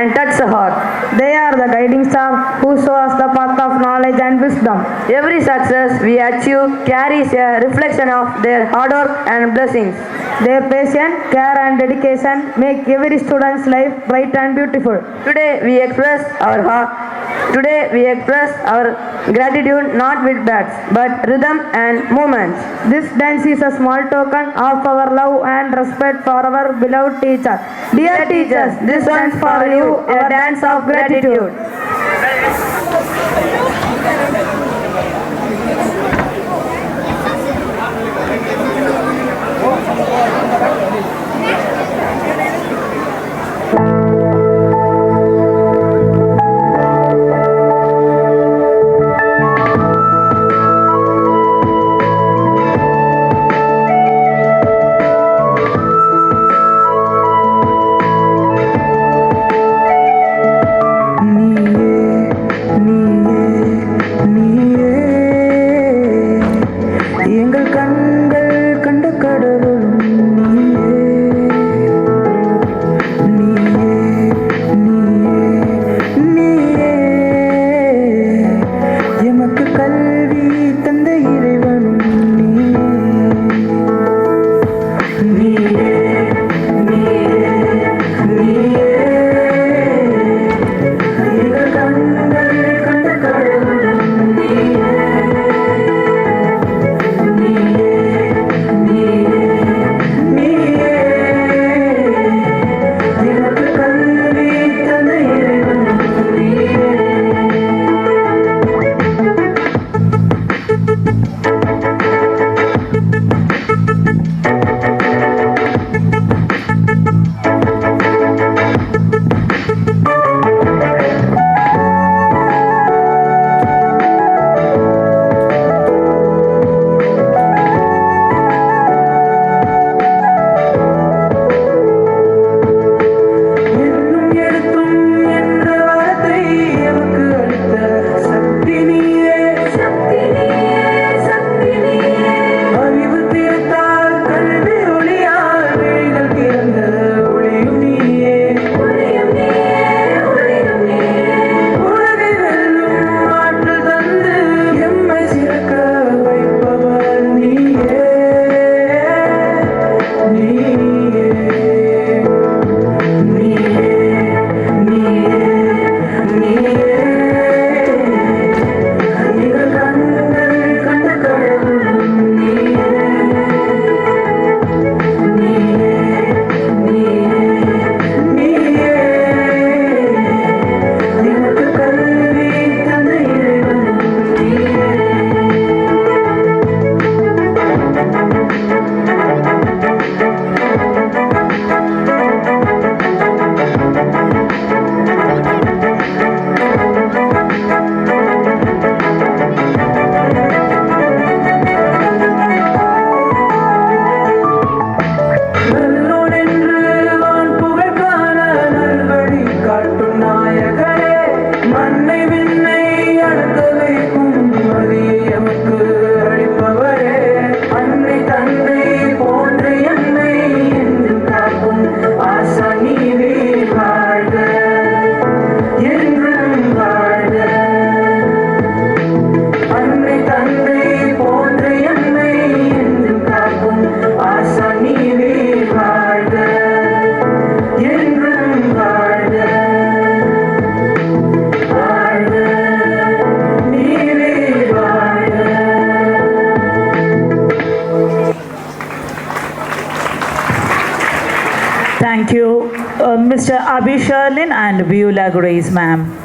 and touch the heart. They are the guiding star who show us the path of knowledge and wisdom. Every success we achieve carries a reflection of their hard work and blessings. Their patience, care and dedication make every student's life bright and beautiful. Today we express our gratitude not with bats but rhythm and movements. This dance is a small token of our love and respect for our beloved teacher. Dear teachers, this one's for you, a dance of gratitude. எங்கள் கண்கள் கண்ட கடவுளும் நீயே, நீயே, எமக்கு கல்வி தந்த இறைவனும் நீயே, எங்கள் கண்கள் கண்ட கடவுளும் Thank you, Mr. Abhi Sherlin and Beulah Grace, ma'am.